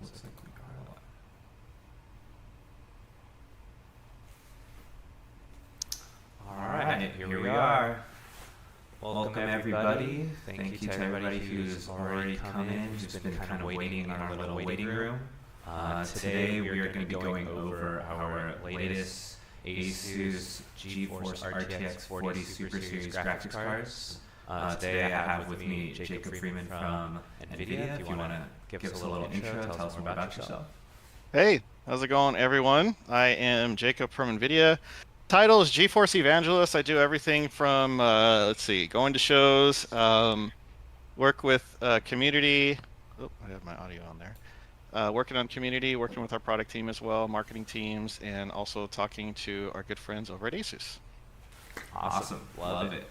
Looks like we got a lot. All right, here we are. Welcome everybody. Thank you to everybody who's already come in, who's been kind of waiting in our little waiting room. Today we are going to be going over our latest ASUS GeForce RTX 40 Super Series graphics cards. Today I have with me Jacob Freeman from Nvidia. If you want to give us a little intro, tell us more about yourself. Hey, how's it going, everyone? I am Jacob from Nvidia. Title is GeForce Evangelist. I do everything from, going to shows, work with community. Oh, I have my audio on there. Working on community, working with our product team as well, marketing teams, and also talking to our good friends over at ASUS. Awesome. Love it.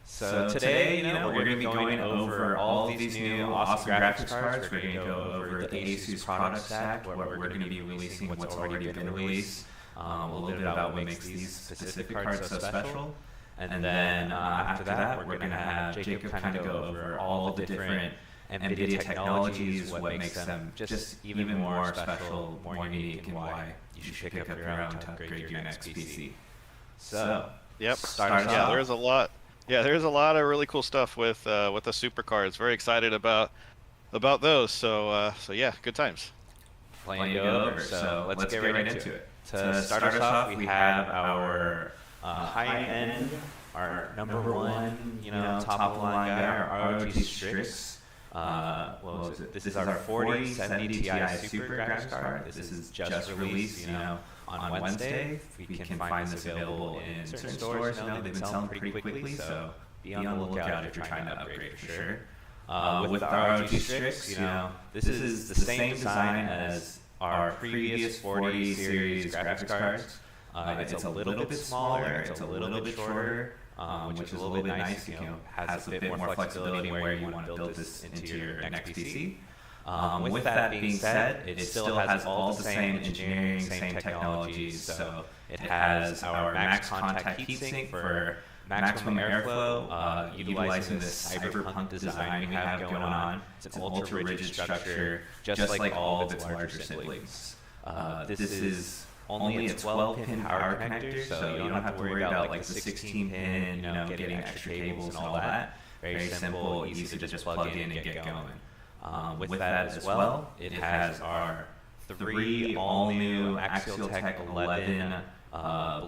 So today, we're going to be going over all these new awesome graphics cards. We're going to go over the ASUS product stack, what we're going to be releasing, what's already been released, a little bit about what makes these specific cards so special. And then after that, we're going to have Jacob kind of go over all the different Nvidia technologies, what makes them just even more special, more unique, and why you should pick up your own to upgrade your next PC. So, yep, start us off. There's a lot. Yeah, there's a lot of really cool stuff with the super cards. Very excited about those. So yeah, good times. Plenty to go over. So let's get right into it. To start us off, we have our high-end, our number one, top of the line guy, our ROG Strix. What was it? This is our 4070 Ti Super graphics card. This is just released, on Wednesday. We can find this available in certain stores. They've been selling pretty quickly, so be on the lookout if you're trying to upgrade for sure. With our ROG Strix, this is the same design as our previous 40 series graphics cards. It's a little bit smaller, it's a little bit shorter, which is a little bit nice. Has a bit more flexibility where you want to build this into your next PC. With that being said, it still has all the same engineering, same technologies. So it has our max contact heatsink for maximum airflow, utilizing this cyberpunk design we have going on. It's an ultra-rigid structure, just like all of its larger siblings. This is only a 12-pin power connector, so you don't have to worry about like the 16-pin, getting extra cables and all that. Very simple, easy to just plug in and get going. With that as well, it has our 3 all-new Axial Tech 11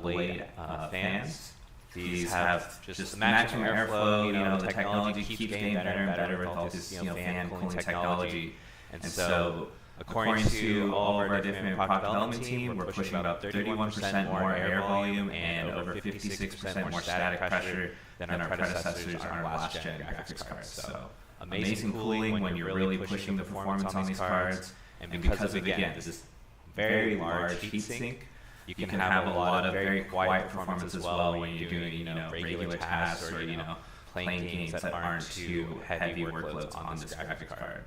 blade fans. These have just maximum airflow. The technology keeps getting better and better with all this fan cooling technology. And so, according to all of our different product development team, we're pushing about 31% more air volume and over 56% more static pressure than our predecessors on our last-gen graphics cards. So amazing cooling when you're really pushing the performance on these cards. And because of, again, this very large heatsink, you can have a lot of very quiet performance as well when you're doing, regular tasks or, playing games that aren't too heavy workloads on this graphics card.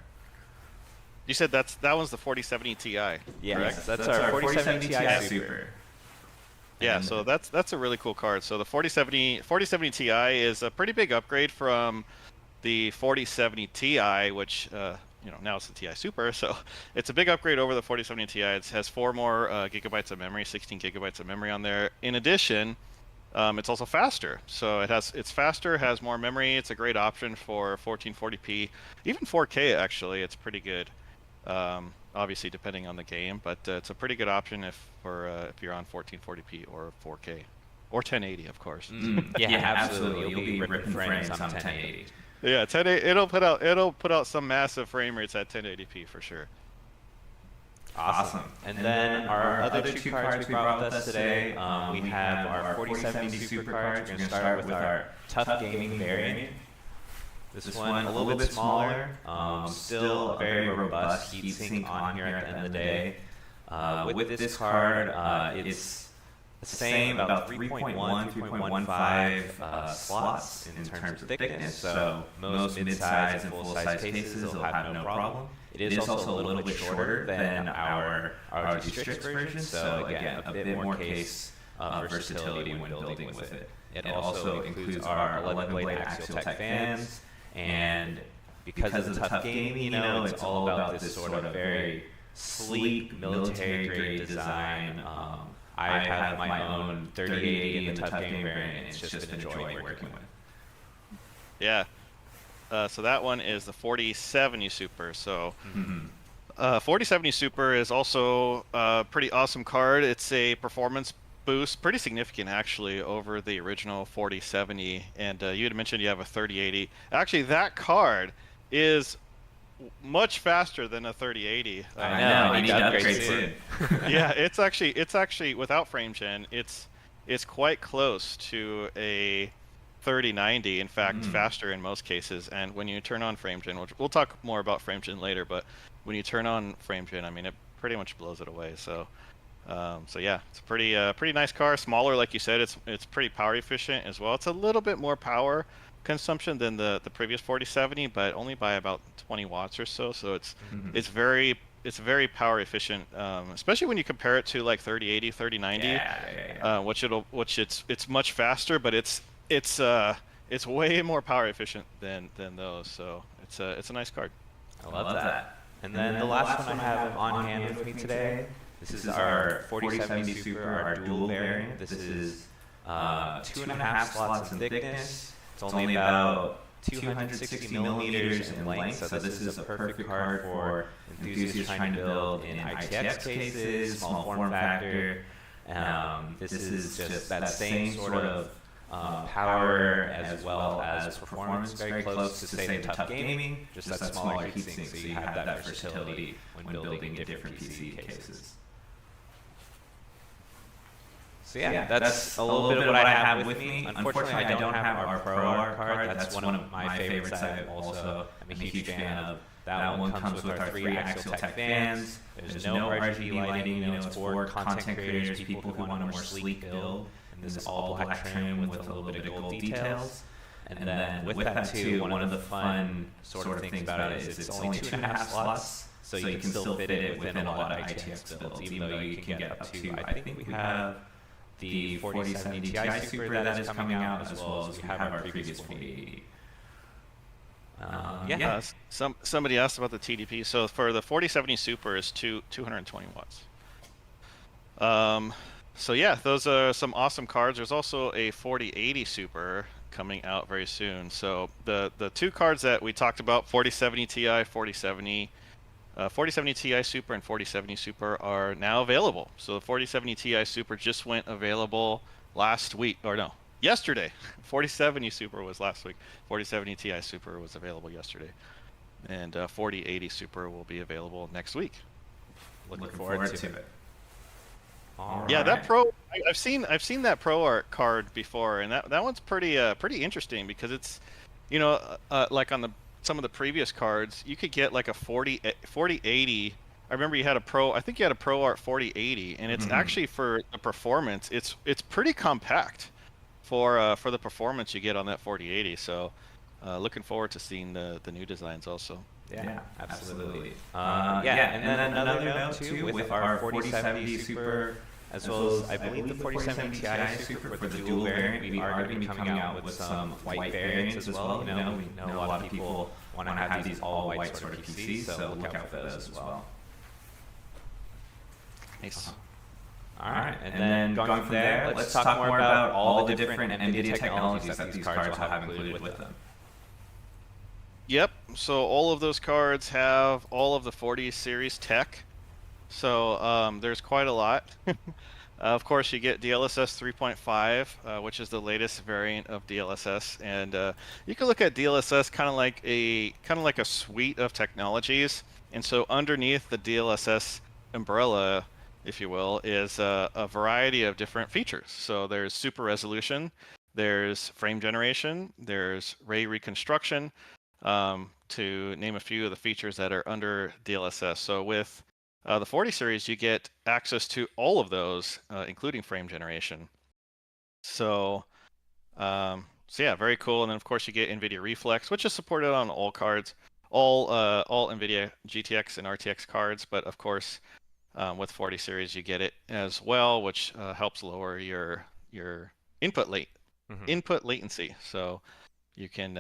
You said that one's the 4070 Ti. Yes, that's our 4070 Ti Super. Yeah, so that's a really cool card. So the 4070 Ti is a pretty big upgrade from the 4070 Ti, which now it's the Ti Super, so it's a big upgrade over the 4070 Ti. It has 4 more gigabytes of memory, 16 gigabytes of memory on there. In addition, it's also faster. So it's faster, has more memory. It's a great option for 1440p, even 4K actually. It's pretty good. Obviously depending on the game, but it's a pretty good option if you're on 1440p or 4K or 1080, of course. Yeah, absolutely. You'll be ripping frames on 1080. Yeah, 1080. It'll put out some massive frame rates at 1080p for sure. Awesome. And then our other 2 cards we brought with us today, we have our 4070 Super cards. We're going to start with our Tough Gaming variant. This one a little bit smaller, still a very robust heatsink on here at the end of the day. With this card, it's the same, about 3.1, 3.15 slots in terms of thickness, so most mid-size and full-size cases will have no problem. It is also a little bit shorter than our ROG Strix version, so again, a bit more case versatility when building with it. It also includes our 11-blade Axial Tech fans and because of the tough gaming, it's all about this sort of very sleek military grade design. I have my own 3080 in the tough game variant, and it's just been a joy working with. Yeah. So that one is the 4070 Super. So 4070 Super is also a pretty awesome card. It's a performance boost, pretty significant actually, over the original 4070. And you had mentioned you have a 3080. Actually, that card is much faster than a 3080. I know. I need to upgrade soon. Yeah, it's actually without frame gen, it's quite close to a 3090. In fact, faster in most cases. And when you turn on frame gen, which we'll talk more about frame gen later, but when you turn on frame gen, I mean, it pretty much blows it away. So yeah, it's a pretty nice car. Smaller, like you said. It's pretty power efficient as well. It's a little bit more power consumption than the previous 4070, but only by about 20 watts or so. So it's very power efficient, especially when you compare it to like 3080, 3090, which it's much faster, but it's way more power efficient than those. So it's a nice card. I love that. And then the last one I have on hand with me today. This is our 4070 Super, our dual variant. This is 2.5 slots in thickness. It's only about 260 millimeters in length, so this is a perfect card for enthusiasts trying to build in ITX cases, small form factor. This is just that same sort of power as well as performance, very close to, say, the tough gaming, just that smaller heatsink, so you have that versatility when building different PC cases. So yeah, that's a little bit of what I have with me. Unfortunately, I don't have our Pro Art card. That's one of my favorites. I'm a huge fan of. That one comes with our 3-axial tech fans. There's no RGB lighting. It's for content creators, people who want a more sleek build. And this is all black trim with a little bit of gold details. And then with that too, one of the fun sort of things about it is it's only 2.5 slots, so you can still fit it within a lot of ITX builds, even though you can get up to, I think we have the 4070 Ti Super that is coming out, as well as we have our previous 4080. Somebody asked about the TDP. So for the 4070 Super is 220 watts. So yeah, those are some awesome cards. There's also a 4080 Super coming out very soon. So the two cards that we talked about, 4070 Ti, 4070 Ti Super and 4070 Super are now available. So the 4070 Ti Super just went available yesterday. 4070 Super was last week. 4070 Ti Super was available yesterday. And 4080 Super will be available next week. Looking forward to it. Yeah, that Pro, I've seen that Pro Art card before, and that one's pretty interesting because it's, like on some of the previous cards, you could get like a 4080. I remember I think you had a Pro Art 4080, and it's actually, for the performance, it's pretty compact for the performance you get on that 4080. So looking forward to seeing the new designs also. Yeah, absolutely. And then another note too, with our 4070 Super, as well as I believe the 4070 Ti Super for the dual variant, we are going to be coming out with some white variants as well. We know a lot of people want to have these all white sort of PCs, so look out for those as well. Nice. All right, and then going from there, let's talk more about all the different Nvidia technologies that these cards will have included with them. Yep, so all of those cards have all of the 40 series tech. So there's quite a lot. Of course, you get DLSS 3.5, which is the latest variant of DLSS, and you can look at DLSS kind of like a suite of technologies. And so underneath the DLSS umbrella, if you will, is a variety of different features. So there's super resolution, there's frame generation, there's ray reconstruction, to name a few of the features that are under DLSS. So with the 40 series, you get access to all of those, including frame generation. So yeah, very cool. And then of course you get Nvidia Reflex, which is supported on all cards, all Nvidia GTX and RTX cards. But of course, with 40 series, you get it as well, which helps lower your input latency. So you can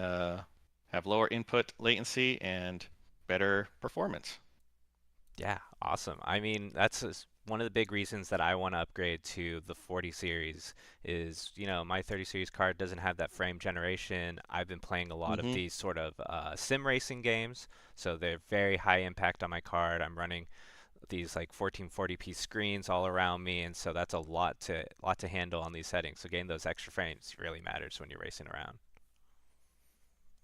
have lower input latency, and better performance. Yeah, awesome. I mean, one of the big reasons that I want to upgrade to the 40 series is, my 30 series card doesn't have that frame generation. I've been playing a lot of Hmm. these sort of sim racing games, so they're very high impact on my card. I'm running these like 1440p screens all around me, and so that's a lot to handle on these settings. So getting those extra frames really matters when you're racing around.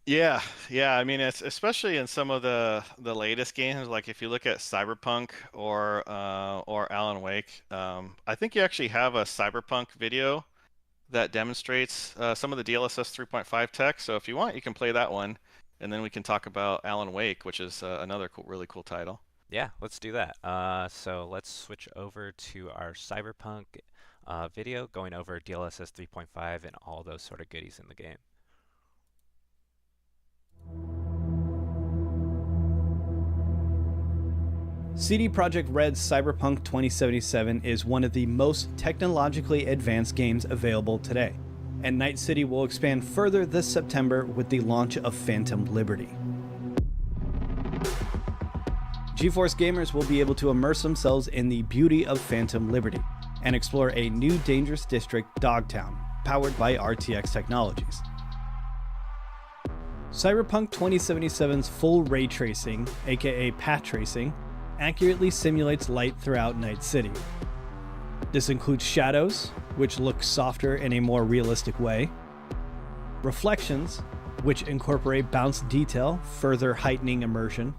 Yeah, yeah. I mean, it's especially in some of the latest games. Like if you look at Cyberpunk or Alan Wake, I think you actually have a Cyberpunk video that demonstrates some of the DLSS 3.5 tech. So if you want, you can play that one, and then we can talk about Alan Wake, which is another cool, really cool title. Yeah, let's do that. So let's switch over to our Cyberpunk video, going over DLSS 3.5 and all those sort of goodies in the game. CD Projekt Red's Cyberpunk 2077 is one of the most technologically advanced games available today, and Night City will expand further this September with the launch of Phantom Liberty. GeForce gamers will be able to immerse themselves in the beauty of Phantom Liberty and explore a new dangerous district, Dogtown, powered by RTX technologies. Cyberpunk 2077's full ray tracing, aka path tracing, accurately simulates light throughout Night City. This includes shadows, which look softer in a more realistic way, reflections, which incorporate bounced detail, further heightening immersion,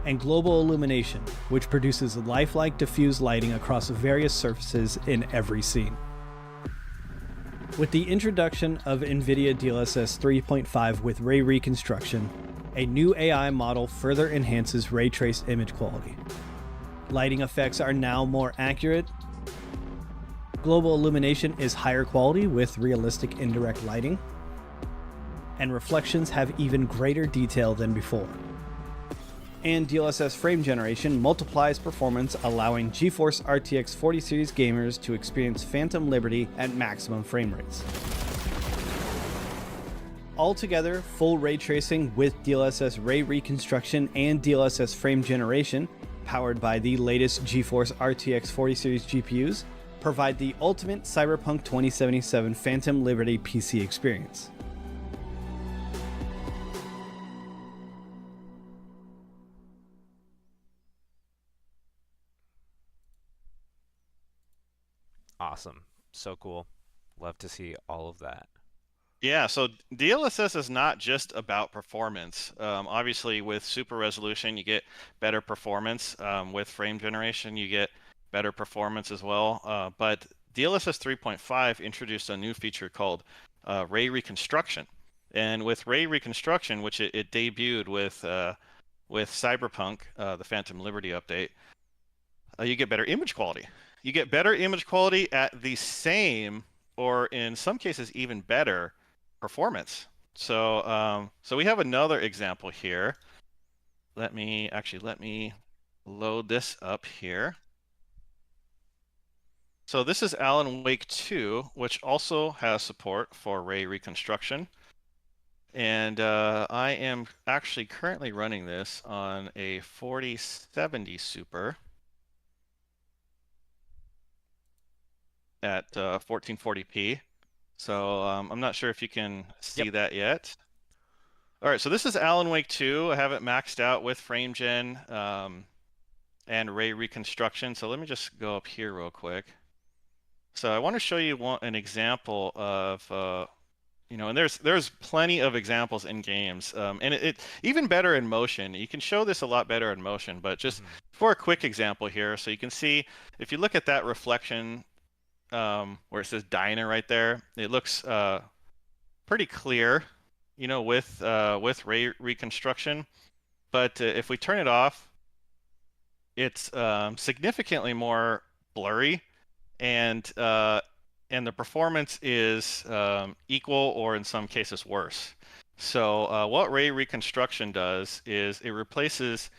and global illumination, which produces lifelike diffused lighting across various surfaces in every scene. With the introduction of Nvidia DLSS 3.5 with ray reconstruction, a new AI model further enhances ray traced image quality. Lighting effects are now more accurate. Global illumination is higher quality with realistic indirect lighting. And reflections have even greater detail than before. And DLSS frame generation multiplies performance, allowing GeForce RTX 40 series gamers to experience Phantom Liberty at maximum frame rates. Altogether, full ray tracing with DLSS ray reconstruction and DLSS frame generation, powered by the latest GeForce RTX 40 series GPUs, provide the ultimate Cyberpunk 2077 Phantom Liberty PC experience. Awesome. So cool. Love to see all of that. Yeah, so DLSS is not just about performance. Obviously, with super resolution, you get better performance. With frame generation, you get better performance as well. But DLSS 3.5 introduced a new feature called ray reconstruction. And with ray reconstruction, which it debuted with Cyberpunk, the Phantom Liberty update, you get better image quality. You get better image quality at the same, or in some cases even better, performance. So we have another example here. Let me load this up here. So this is Alan Wake 2, which also has support for ray reconstruction. And I am actually currently running this on a 4070 Super at 1440p. So I'm not sure if you can see Yep. that yet. All right, so this is Alan Wake 2. I have it maxed out with frame gen and ray reconstruction. So let me just go up here real quick. So I want to show you an example of, and there's plenty of examples in games, and it even better in motion. You can show this a lot better in motion, but just for a quick example here, so you can see if you look at that reflection where it says diner right there, it looks pretty clear, with ray reconstruction. But if we turn it off, it's significantly more blurry, and the performance is equal or in some cases worse. So what ray reconstruction does is it replaces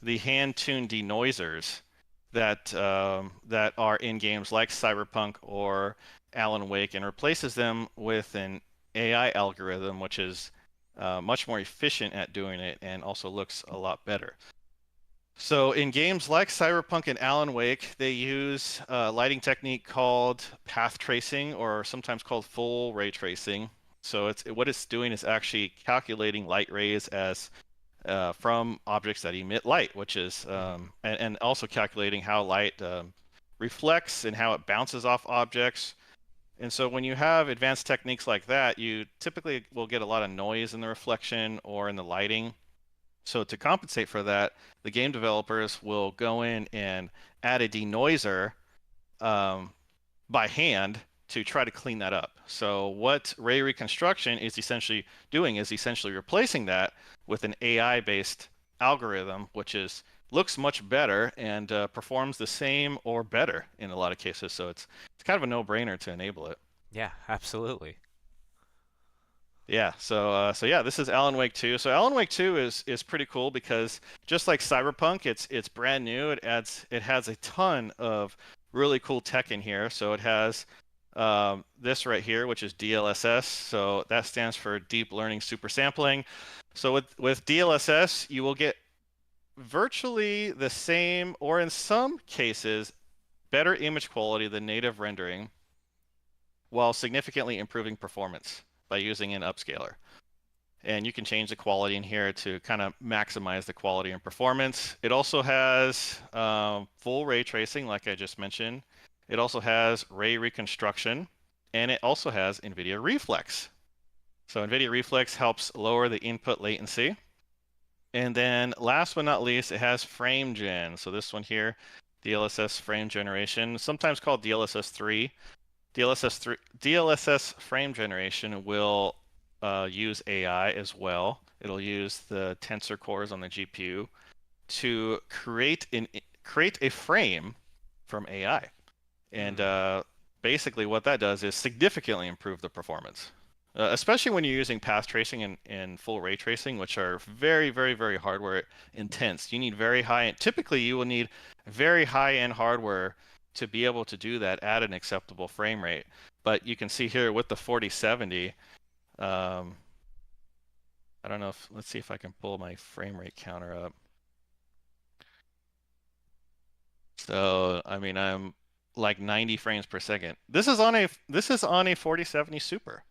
the hand-tuned denoisers that are in games like Cyberpunk or Alan Wake, and replaces them with an AI algorithm, which is much more efficient at doing it, and also looks a lot better. So in games like Cyberpunk and Alan Wake, they use a lighting technique called path tracing, or sometimes called full ray tracing. So what it's doing is actually calculating light rays as from objects that emit light, which is and also calculating how light reflects and how it bounces off objects. And so when you have advanced techniques like that, you typically will get a lot of noise in the reflection or in the lighting. So to compensate for that, the game developers will go in and add a denoiser by hand to try to clean that up. So what ray reconstruction is essentially doing is essentially replacing that with an AI-based algorithm, which looks much better and performs the same or better in a lot of cases. So it's kind of a no-brainer to enable it. Yeah, absolutely. Yeah, so yeah, this is Alan Wake 2. So Alan Wake 2 is pretty cool because just like Cyberpunk, it's brand new. It has a ton of really cool tech in here. So it has this right here, which is DLSS. So that stands for Deep Learning Super Sampling. So with DLSS, you will get virtually the same, or in some cases, better image quality than native rendering, while significantly improving performance by using an upscaler. And you can change the quality in here to kind of maximize the quality and performance. It also has full ray tracing, like I just mentioned. It also has ray reconstruction, and it also has Nvidia reflex. So Nvidia reflex helps lower the input latency. And then last but not least, it has frame gen. So this one here, DLSS frame generation, sometimes called DLSS 3. DLSS frame generation will use AI as well. It'll use the tensor cores on the GPU to create a frame from AI. And basically what that does is significantly improve the performance, especially when you're using path tracing and full ray tracing, which are very, very, very hardware intense. You need typically you will need very high-end hardware to be able to do that at an acceptable frame rate. But you can see here with the 4070, I don't know if, let's see if I can pull my frame rate counter up. So, I mean, I'm like 90 frames per second. This is on a 4070 Super.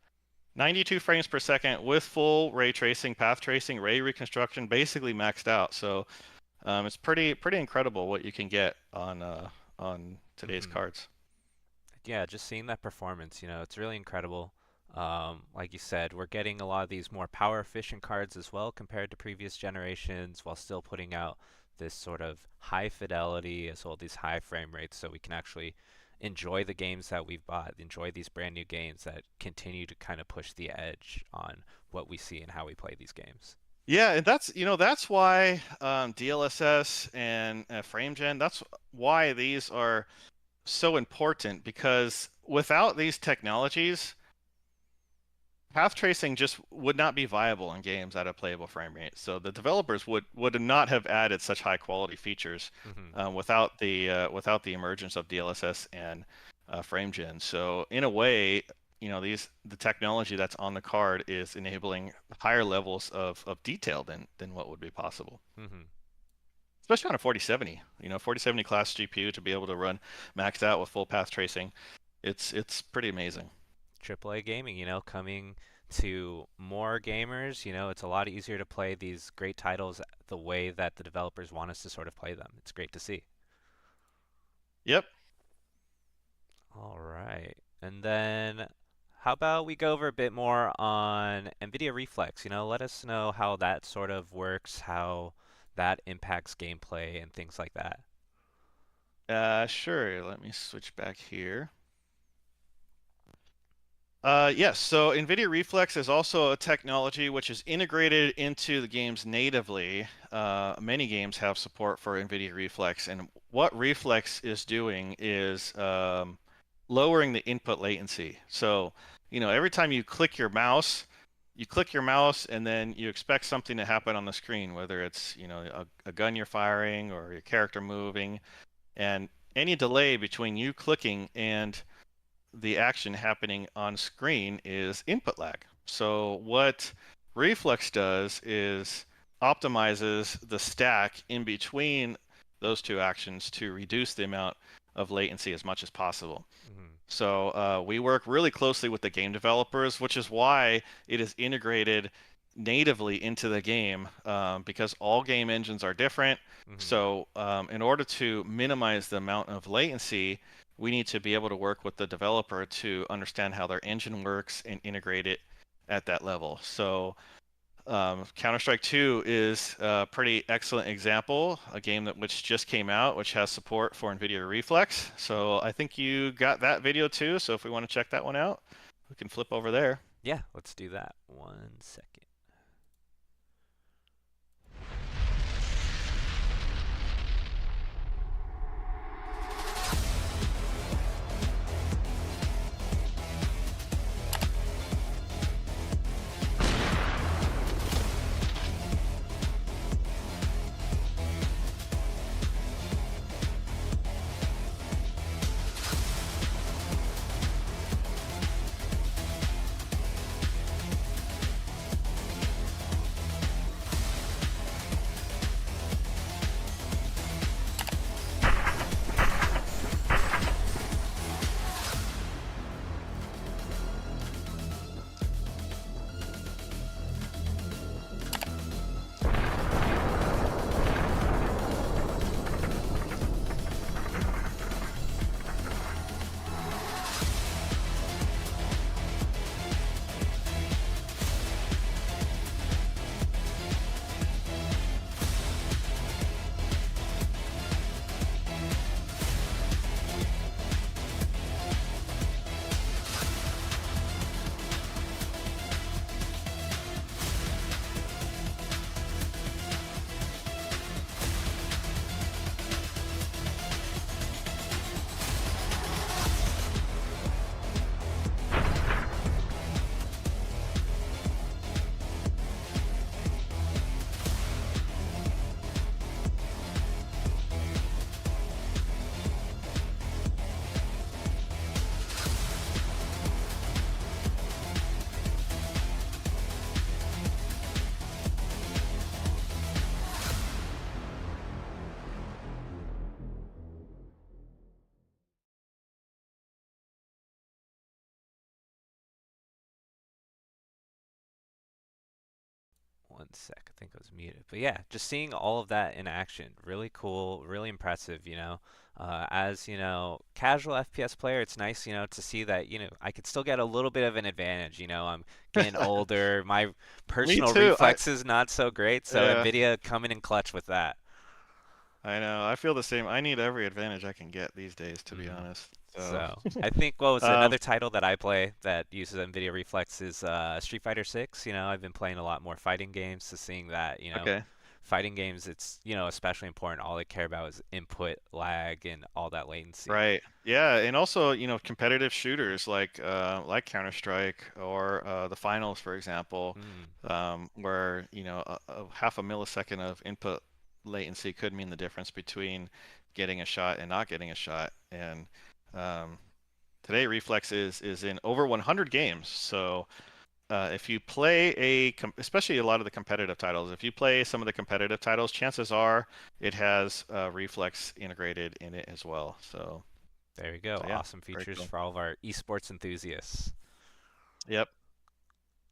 92 frames per second with full ray tracing, path tracing, ray reconstruction, basically maxed out. So it's pretty incredible what you can get on today's cards. Yeah, just seeing that performance, it's really incredible. Like you said, we're getting a lot of these more power efficient cards as well compared to previous generations, while still putting out this sort of high fidelity as well as these high frame rates, so we can actually enjoy the games that we've bought, enjoy these brand new games that continue to kind of push the edge on what we see and how we play these games. Yeah, and that's why DLSS and frame gen, that's why these are so important, because without these technologies, path tracing just would not be viable in games at a playable frame rate. So the developers would not have added such high quality features without the emergence of DLSS and frame gen. So in a way, the technology that's on the card is enabling higher levels of detail than what would be possible. Especially on a 4070, 4070 class GPU to be able to run maxed out with full path tracing, it's pretty amazing. AAA gaming, coming to more gamers, it's a lot easier to play these great titles the way that the developers want us to sort of play them. It's great to see. Yep. All right. And then how about we go over a bit more on NVIDIA Reflex? Let us know how that sort of works, how that impacts gameplay and things like that. Sure. Let me switch back here. Yes, so NVIDIA Reflex is also a technology which is integrated into the games natively. Many games have support for NVIDIA Reflex, and what Reflex is doing is lowering the input latency. So, every time you click your mouse and then you expect something to happen on the screen, whether it's, a gun you're firing or your character moving, and any delay between you clicking and the action happening on screen is input lag. So what Reflex does is optimizes the stack in between those two actions to reduce the amount of latency as much as possible. So we work really closely with the game developers, which is why it is integrated natively into the game, because all game engines are different. So in order to minimize the amount of latency, we need to be able to work with the developer to understand how their engine works and integrate it at that level. So Counter-Strike 2 is a pretty excellent example, a game which just came out, which has support for Nvidia Reflex. So I think you got that video too. So if we want to check that one out, we can flip over there. Yeah, let's do that. 1 second. One sec, I think I was muted. But yeah, just seeing all of that in action, really cool, really impressive, As, casual FPS player, it's nice, to see that, I could still get a little bit of an advantage, I'm getting older, my Me personal too. reflexes not so great, so Yeah, Nvidia coming in clutch with that. I know. I feel the same. I need every advantage I can get these days, to be Mhm. honest. So, So I think what was um, another title that I play that uses NVIDIA Reflex is Street Fighter 6. I've been playing a lot more fighting games, so seeing that, okay. fighting games, it's, especially important. All they care about is input lag and all that latency. Right. Yeah, and also, competitive shooters like Counter-Strike or the finals, for example, Mm, where, a half a millisecond of input latency could mean the difference between getting a shot and not getting a shot. And um, today Reflex is in over 100 games. So if you play especially a lot of the competitive titles, if you play some of the competitive titles, chances are it has Reflex integrated in it as well. So. there we go. So yeah, Awesome very features cool. for all of our esports enthusiasts. Yep.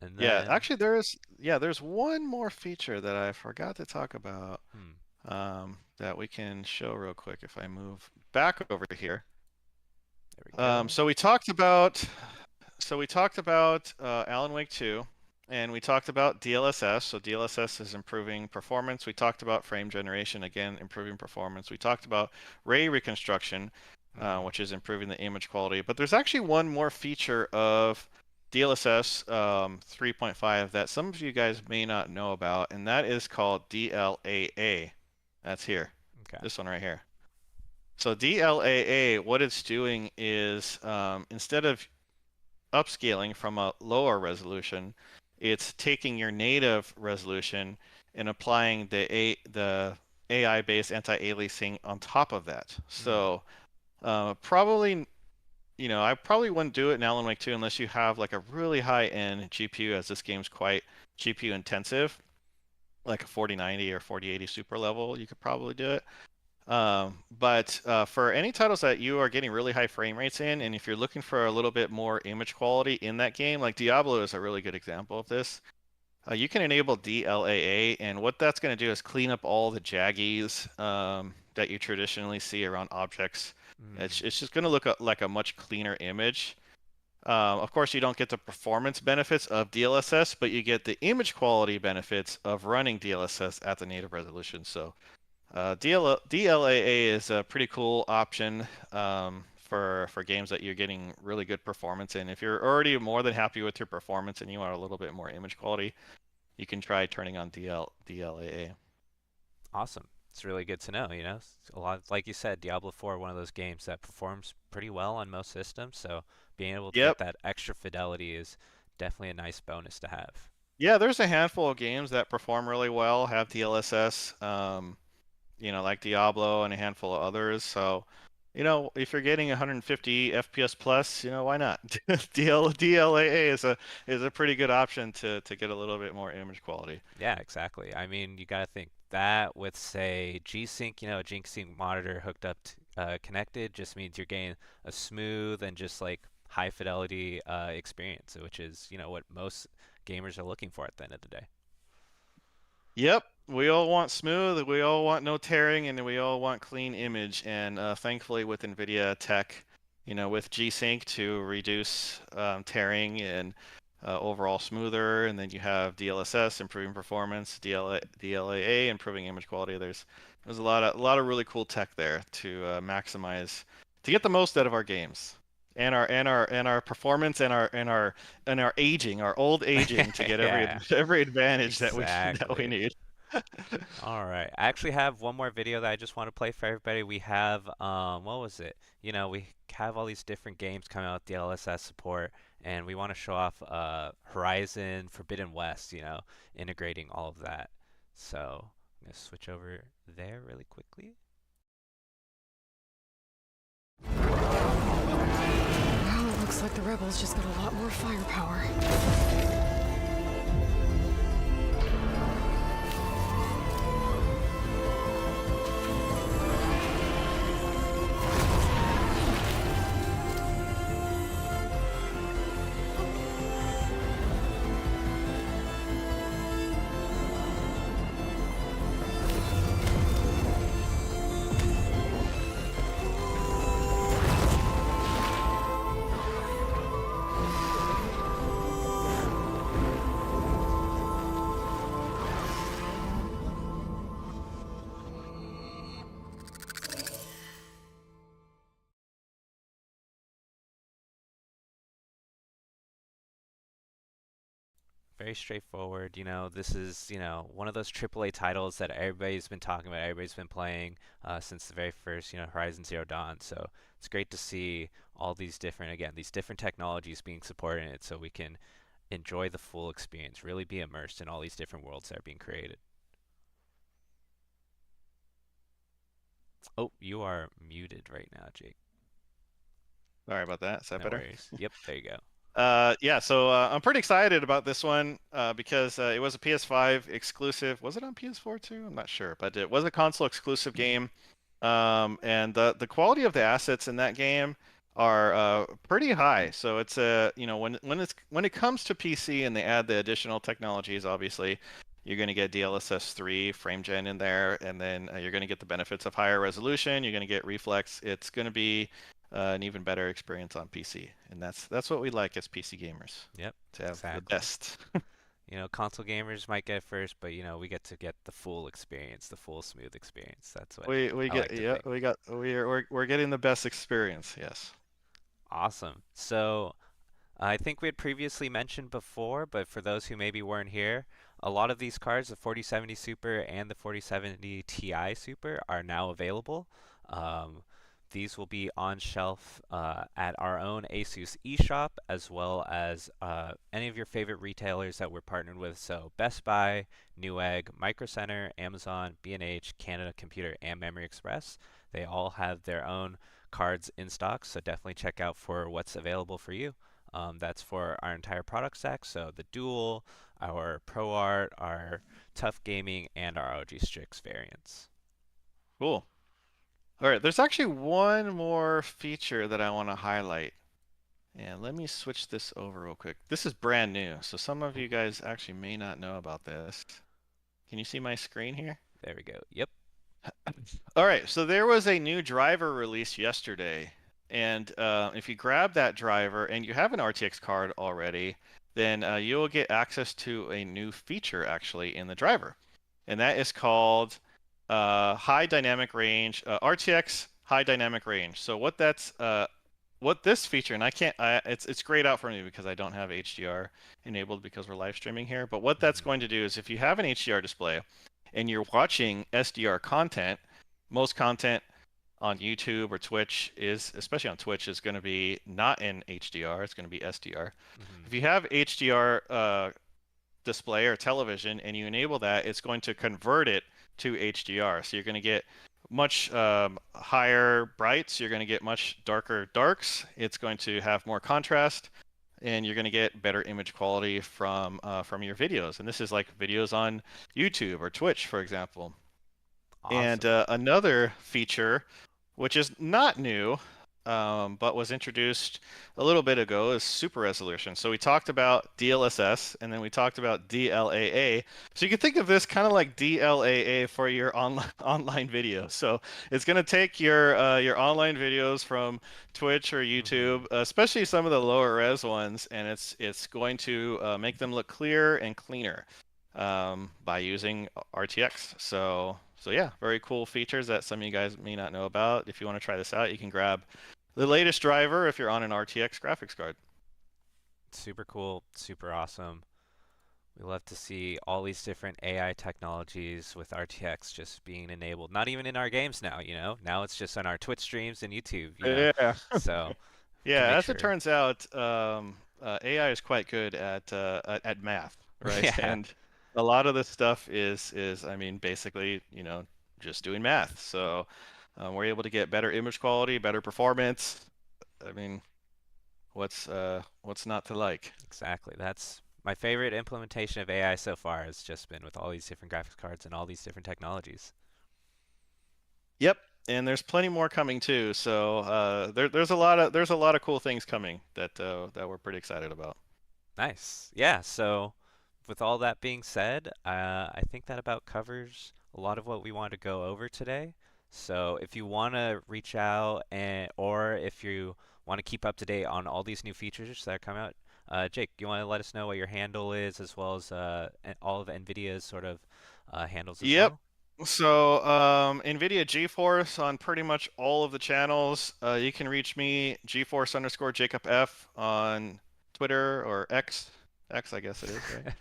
And Yeah, then, actually there's one more feature that I forgot to talk about that we can show real quick if I move back over to here. there we go. So we talked about Alan Wake 2, and we talked about DLSS. So DLSS is improving performance. We talked about frame generation, again, improving performance. We talked about ray reconstruction, which is improving the image quality. But there's actually one more feature of DLSS 3.5 that some of you guys may not know about, and that is called DLAA. That's here. Okay. This one right here. So DLAA, what it's doing is instead of upscaling from a lower resolution, it's taking your native resolution and applying the AI-based anti-aliasing on top of that. So probably, I probably wouldn't do it in Alan Wake 2 unless you have like a really high-end GPU, as this game's quite GPU intensive, like a 4090 or 4080 Super level, you could probably do it. But for any titles that you are getting really high frame rates in, and if you're looking for a little bit more image quality in that game, like Diablo is a really good example of this. You can enable DLAA, and what that's going to do is clean up all the jaggies that you traditionally see around objects. It's just going to look like a much cleaner image. Of course, you don't get the performance benefits of DLSS, but you get the image quality benefits of running DLSS at the native resolution. So DLAA is a pretty cool option for games that you're getting really good performance in. If you're already more than happy with your performance and you want a little bit more image quality, you can try turning on DLAA. Awesome. It's really good to know, you know. A lot, like you said, Diablo 4, one of those games that performs pretty well on most systems, so being able to get Yep. that extra fidelity is definitely a nice bonus to have. Yeah, there's a handful of games that perform really well, have DLSS, like Diablo and a handful of others. So, if you're getting 150 FPS plus, why not? DLAA is a pretty good option to get a little bit more image quality. Yeah, exactly. I mean, you got to think that with, say, G-Sync, a G-Sync monitor hooked up connected just means you're getting a smooth and just like high fidelity experience, which is, what most gamers are looking for at the end of the day. Yep, we all want smooth, we all want no tearing, and we all want clean image. And thankfully, with Nvidia tech, with G-Sync to reduce tearing and overall smoother, and then you have DLSS improving performance, DLAA improving image quality. There's a lot of really cool tech there to maximize, to get the most out of our games. And our performance and our aging, our old aging, to get Yeah, every advantage that we exactly. need. All right. I actually have one more video that I just want to play for everybody. We have, what was it? We have all these different games coming out with DLSS support, and we want to show off Horizon Forbidden West, integrating all of that. So I'm going to switch over there really quickly. Wow, looks like the rebels just got a lot more firepower. Very straightforward. This is, one of those AAA titles that everybody's been talking about, everybody's been playing since the very first, Horizon Zero Dawn. So it's great to see all these different technologies being supported in it so we can enjoy the full experience, really be immersed in all these different worlds that are being created. Oh, you are muted right now, Jake. Sorry about that. Is that No better? worries. Yep, there you go. Yeah, so I'm pretty excited about this one because it was a PS5 exclusive. Was it on PS4 too? I'm not sure, but it was a console exclusive game. And the quality of the assets in that game are pretty high. So it's when it comes to PC and they add the additional technologies, obviously you're going to get DLSS 3 frame gen in there, and then you're going to get the benefits of higher resolution. You're going to get reflex. It's going to be an even better experience on PC, and that's what we like as PC gamers. Yep, To have exactly. the best. Console gamers might get it first, but we get to get the full experience, the full smooth experience. That's what We I get like to yeah think. we're getting the best experience. Yes. Awesome. So I think we had previously mentioned before, but for those who maybe weren't here, a lot of these cards, the 4070 Super and the 4070 Ti Super, are now available. Um, these will be on shelf at our own ASUS eShop, as well as any of your favorite retailers that we're partnered with. So Best Buy, Newegg, Micro Center, Amazon, B&H, Canada Computer, and Memory Express. They all have their own cards in stock, so definitely check out for what's available for you. That's for our entire product stack, so the dual, our Pro Art, our Tough Gaming, and our OG Strix variants. Cool. All right, there's actually one more feature that I want to highlight. And let me switch this over real quick. This is brand new, so some of you guys actually may not know about this. Can you see my screen here? There we go. Yep. All right, so there was a new driver released yesterday. And if you grab that driver and you have an RTX card already, then you'll get access to a new feature actually in the driver. And that is called high dynamic range, RTX high dynamic range. So what this feature, and it's grayed out for me because I don't have HDR enabled because we're live streaming here. But what that's going to do is if you have an HDR display and you're watching SDR content, most content on YouTube or Twitch is, especially on Twitch, is going to be not in HDR. It's going to be SDR. If you have HDR display or television and you enable that, it's going to convert it to HDR. So you're going to get much higher brights. You're going to get much darker darks. It's going to have more contrast, and you're going to get better image quality from your videos. And this is like videos on YouTube or Twitch, for example. Awesome. And another feature, which is not new, but was introduced a little bit ago, is super resolution. So we talked about DLSS, and then we talked about DLAA. So you can think of this kind of like DLAA for your online video. So it's going to take your online videos from Twitch or YouTube, especially some of the lower res ones, and it's going to make them look clearer and cleaner by using RTX. So yeah, very cool features that some of you guys may not know about. If you want to try this out, you can grab the latest driver if you're on an RTX graphics card. Super cool, super awesome. We love to see all these different AI technologies with RTX just being enabled. Not even in our games now, you know? Now it's just on our Twitch streams and YouTube, you know? Yeah. So, yeah, as it turns out, AI is quite good at math, right? Yeah. And a lot of this stuff is I mean, basically, you know, just doing math. So we're able to get better image quality, better performance. I mean, what's not to like? Exactly. That's my favorite implementation of AI so far has just been with all these different graphics cards and all these different technologies. Yep, and there's plenty more coming too. So there's a lot of cool things coming that we're pretty excited about. Nice. Yeah. So, with all that being said, I think that about covers a lot of what we wanted to go over today. So, if you want to reach out or if you want to keep up to date on all these new features that are coming out, Jake, you want to let us know what your handle is as well as all of Nvidia's sort of handles as Yep. well? So Nvidia GeForce on pretty much all of the channels. You can reach me GeForce_Jacob F on Twitter or X. X, I guess it is, right?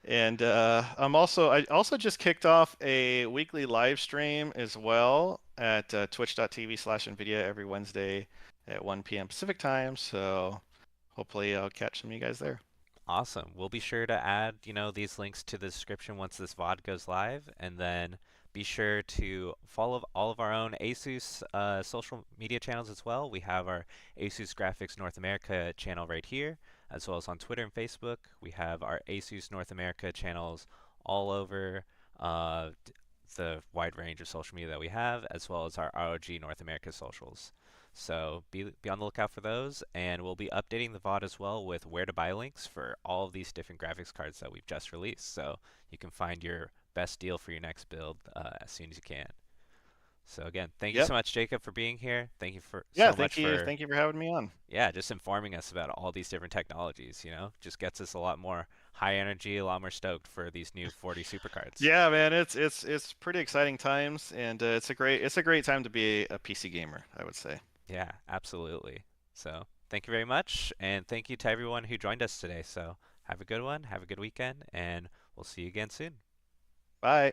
And I also just kicked off a weekly live stream as well at twitch.tv/Nvidia every Wednesday at 1 p.m. Pacific time. So hopefully I'll catch some of you guys there. Awesome. We'll be sure to add, these links to the description once this VOD goes live, and then be sure to follow all of our own ASUS social media channels as well. We have our ASUS Graphics North America channel right here, as well as on Twitter and Facebook. We have our ASUS North America channels all over the wide range of social media that we have, as well as our ROG North America socials. So be on the lookout for those, and we'll be updating the VOD as well with where to buy links for all of these different graphics cards that we've just released. So you can find your best deal for your next build as soon as you can. So again, thank you so much, Jacob, for being here. Thank you for thank you for having me on. Yeah, just informing us about all these different technologies. Just gets us a lot more high energy, a lot more stoked for these new 40 supercards. Yeah, man, it's pretty exciting times, and it's a great time to be a PC gamer, I would say. Yeah, absolutely. So thank you very much, and thank you to everyone who joined us today. So have a good one, have a good weekend, and we'll see you again soon. Bye.